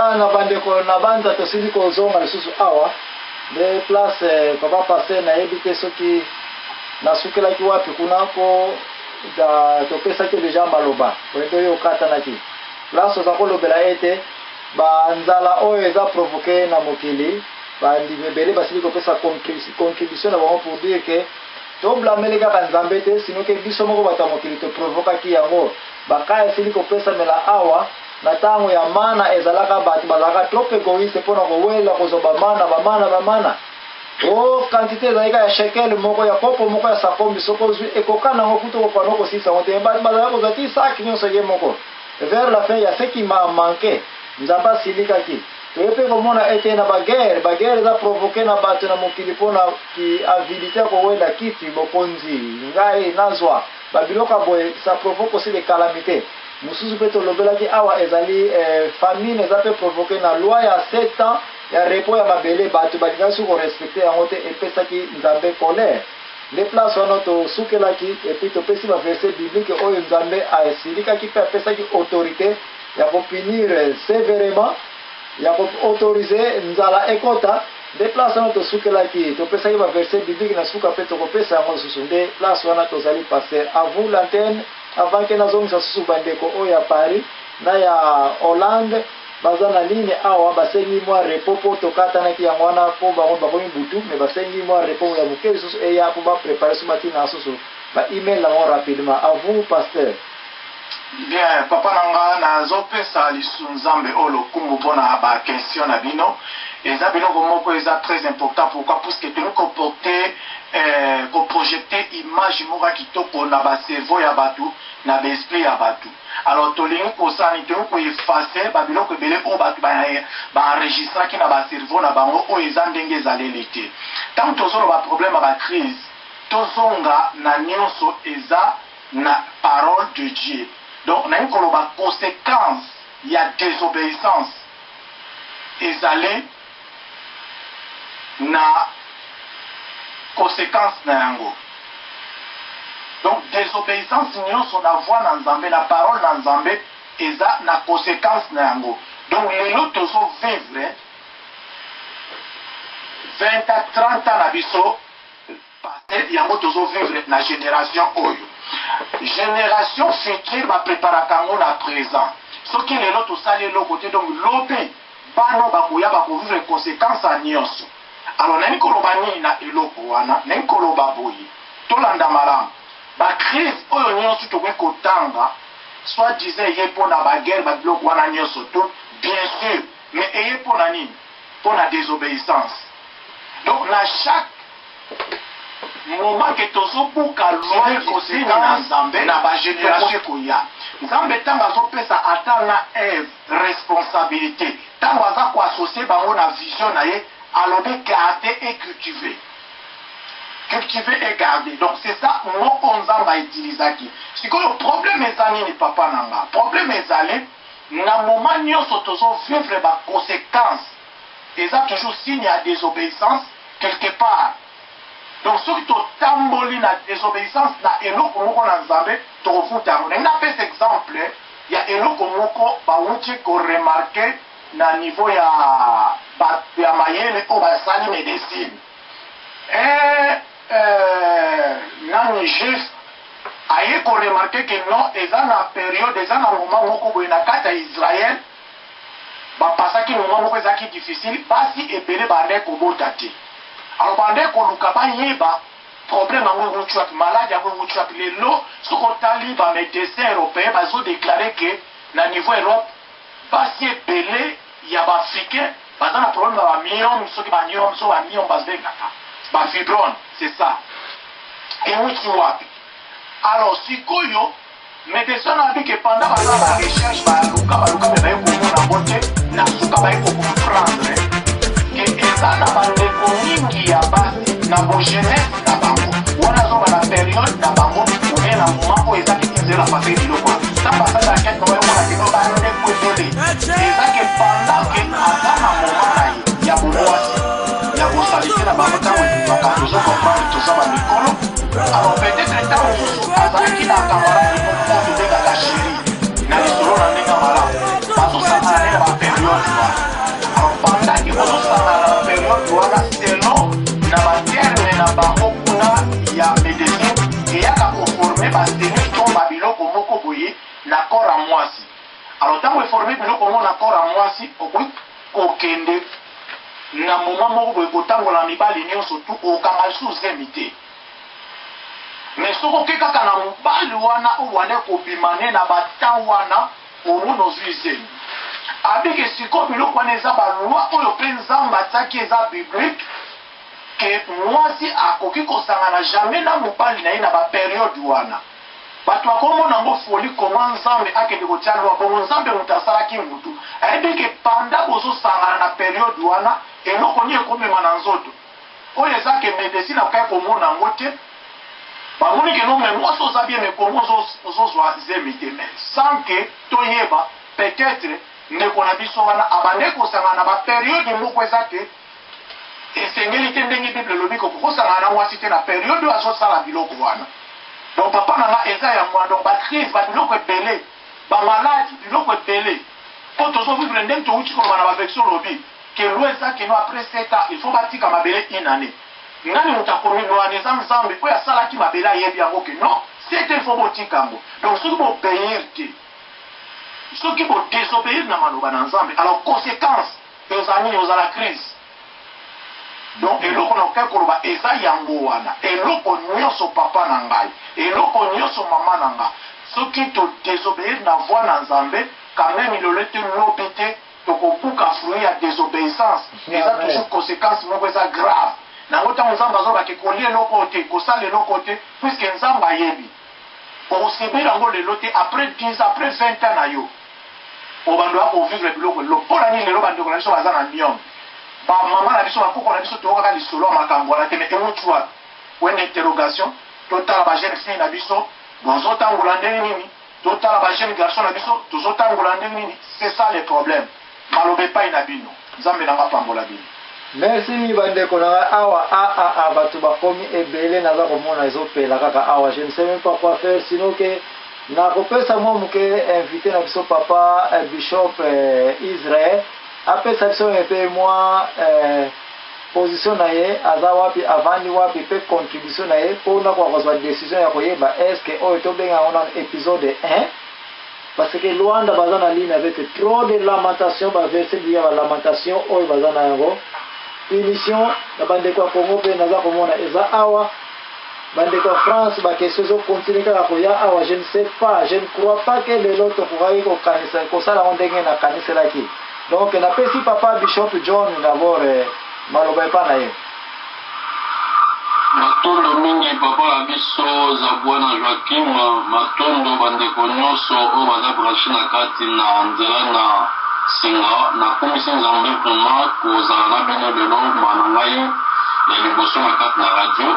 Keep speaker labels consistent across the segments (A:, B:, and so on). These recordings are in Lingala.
A: voilà na bandeko na banza tosili kozonga lisusu awa de place papa passe na ebite soki nasukelaki wapi kunako topesaki deja maloba oyebi oyo okatanaki place oza kolobela ete banzala oyo eza provoke na mokili bandimi ebele basili kopesa contribution na bango pour dire ke toblameli kaka nzambe te sino ke biso moko bato ya mokili toprovokaki yango bakaya esili kopesa mela awa na ntango ya mana ezalaka bato bazalaka trop egoiste mpona kowela kozwa bamana o quantité ezalika ya shekel moko ya kopo moko ya sakombi soko ozwi ekoka nango kuta kopano kosisa yango te bazalaka kozwa ti saki nyonso ye moko vers la fin ya ce qui m'a manqué nzambe asilikaki toye mpe komona ete na bagere eza provoke na bato na mokili mpona avidité ya kowela kiti bokonzi ngai nazwa babiloko ya boye ça provoque aussi des calamités mosusu mpe tolobelaki awa ezali famine eza mpe provoke na loi ya 7 ans ya repos ya mabele bato balingaki su korespecte yango te epesaki nzambe colère nde place wana tosukelaki epuis topesi baverset biblique oyo nzambe asilikaki mpe apesaki autorité ya kopinir sévèrement ya koautorize nzala ekota nde place wana tosukelaki topesaki baverset biblique na suka mpe tokopesa yango lisusu nde place wana tozali passer à vous l'antenne avant ke nazongisa susu bandeko oyo ya Paris na ya Hollande baza na ligne awa basengi mwa repos po tokatanaki yango wana po bango bakomi butu mais basengi mwa repos ya moke lisusu eya po baprépare su batina susu ba-email nango rapidement. À vous pasteur.
B: Bien, papa nanga nazopesa lisu nzambe oyo lokumu mpona bakestion na bino eza biloko moko eza très important. Pourquoi? Parce que tolingi koporte koprojecte image moko ya kitoko na bacerveau ya bato na baesprit ya bato. Alors tolingi kosani tolingi koefase babiloko ebele oyo bato baenregistraki na bacerveau na bango oyo eza ndenge ezaleli te. Tant tozoloba problème ya bacrise tozonga na nyonso eza na parole de Dieu. Donc nalingi koloba conséquence ya désobéissance ezali na conséquence na yango. Donc désobéissance nyonso na voix na nzambe na parole na nzambe eza na conséquence na yango. Donc lelo tozo vivre 20 à 30 ans na biso passé yango tozo vivre na génération oyo. Génération future va préparer kango na présent. Soki lelo tosali eloko te donc lobi bano bakoya bakovivre conséquence ya nyonso. Alors nani koloba nini na eloko wana nani koloba boye tolanda malamu bacrise oyo nyonso tokoki kotanga soit disait eye mpona baguerre babiloko wana nyonso to bien sûr mais eye mpona nini mpona désobéissance. Donc na chaque moment que tozobuka loi kosini na nzambe na bagénération koya nzambe ntango azopesa ata na Eve responsabilité ntango aza koassocie bango na vision na ye alobi garder et cultiver et garder. Donc c'est ça moko nzambe autilisaki. Sikoyo problème eza nini papa nanga problème ezali na moment nyonso tozovivre baconséquence eza toujours signe ya désobéissance quelque part. Donc soki totamboli na désobéissance na eloko moko na nzambe tokofuta yango. Ndenge napesa exemple ya eloko moko bawuti koremarke na niveau ya mayele oyo basali médecine. Nani juif aye koremarke ke non eza na période eza na moment moko boye na kati ya Israël bapasaki moment moko ezalaki difficile basi ebele bande kobota te. Alors bande koluka bayeba problème yango ewuti wapi malade yango ewuti wapi. Lelo soki otali bamédecin européen bazodeklare ke na niveau Europe basi ebele ya baafricain baza na problème ya bamiome soki bamiome so bamiome bazobengaka bafibrone. C'est ça ewuti wapi. Alors sikoyo médecin nabi ke pendant baza barecherche baluka me baye komona ngo te na suka baye kokomprendre ke eza na bandeko mingi ya basi na bogenese na bango wana azoba na période na bango oye na moment oyo ezaki tizela pase biloko ta basala enquête noyo mona keno bandeko ebele ezaki pendant ke aza na moment na ye ya bomwasi ya bosalite na bango ntango ebimaka toza comprendre toza bamikolo. Alors peut-être ntango mosusu azalaki na camarade moko tobengaka chéri na lisolo na ndenge malamu bazosangana nde na bapériode wana donc ntango eforme biloko ngo na corps ya mwasi okoki kokende na moma moko boye kotambola mibali nyonso tu okanga lisusu zemi te. mais soki oke kaka na mobali wana oyo wane kobima ne na batan wana omona ozwi zemi abike sikoyo biloko wana eza baloi oyo mpe nzambe atiaki eza biblique ke mwasi akoki kosangana jamais na mobali na ye na baperiode wana. bato bakomona yango foli koma nzambe akende kotia lwa bongo nzambe moto asalaki mutu ayebi ke panda bozosangana na periode wana eloko nini ekomema na nzoto oyo eza ke medecine akoki komona yango te bamoni ke no me mwasi oza bien me kongo ozozwa zemi te me sans ke toyeba peut-être ndeko na biso wana abande kosangana na baperiode moko eza te esengeli te ndenge bible elobi kokosangana na mwasi te na periode oyo azosala biloko wana. donc papa nanga eza ya mwa donc bacrise babiloko ebele bamaladi biloko ebele mpo tozovivre ndenge touti koloba na bavexio lobi ke lo eza keno après 7 ans il faut batika mabele une année ngani moto akomi loane eza nzambe oyo asalaki mabele ayebi yango ke non 7 ans il faut botika yango. donc soki bobeir te soki bodesobéir na maloba na nzambe alors conséquence eza nini ozala crise. donc eloko na okai koloba eza yango wana eloko nyonso papa na ngai eloko nyonso mama na nga soki todesobéir na voi na nzambe quand même ilolo te lobi te tokobuka fruit ya désobéissance eza toujours conséquence moko eza grave nango ntango nzambe azobake kolia eloko te kosala eloko te puiske nzambe ayebi okosibir yango lelo te après 10 après 20 ans na yo obando akovivre biloko lelo mpona nini lelo bandeko na biso baza na miome bamama na biso bakoko na biso tokokaka lisolo ya makambo wana te me emutu wapi wena interrogation totala bajeune fille na biso bozotambola ndenge nini totala bajeune garçon na biso tozotambola ndenge nini. c'est ça le problème maloba epai na bino nzambe nanga pambola bino.
A: merci bandeko nanga awa bato bakomi ebele naza komona ezopela kaka awa je ne sais même pas quoi faire sinon ke nakopesa mwa moke invité na biso papa bishop Israel apesa biso mpe mwa position na ye aza wapi avandi wapi mpe contribution na ye mpona kokozwa décision ya koyeba estce oyo tobenga yango na épisode 1 parce que Luanda baza na ligne avec trop de lamentation baverse liya balamentation oyo baza na yango émission ya bandeko ya Congo mpe naza komona eza awa bandeko ya France bakestion ezokontinue kaka koya awa je ne sais pas je ne crois pas que lelo tokokaki kokanisa kosala yango ndenge nakaniselaki. donc napesi papa bishop John d'abord maloba epa na ye.
C: matondo mingi papa na biso za bwana Joakim matondo bandeko nyonso oyo baza branche na kati na nzela na singa nakomisi nzambe vraimen kozala na bino lelo ma na ngai ya liboso na kati na radio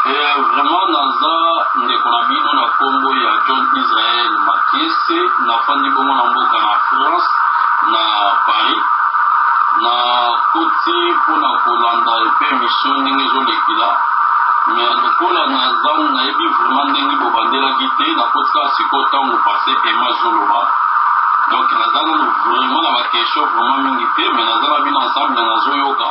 C: vraiment naza ndeko na bino na kombo ya John Israel Makese nafandi bongo na mboka na France na Paris na koti mpona kolanda epe mission ndenge ezolekila mais lokola naza nayebi vraiment ndenge bobandelaki te nakotika sikoyo ntango pase ema zoloba donc naza nano vraiment na bakestion vraiment mingi te mais naza na bino ensemble nazoyoka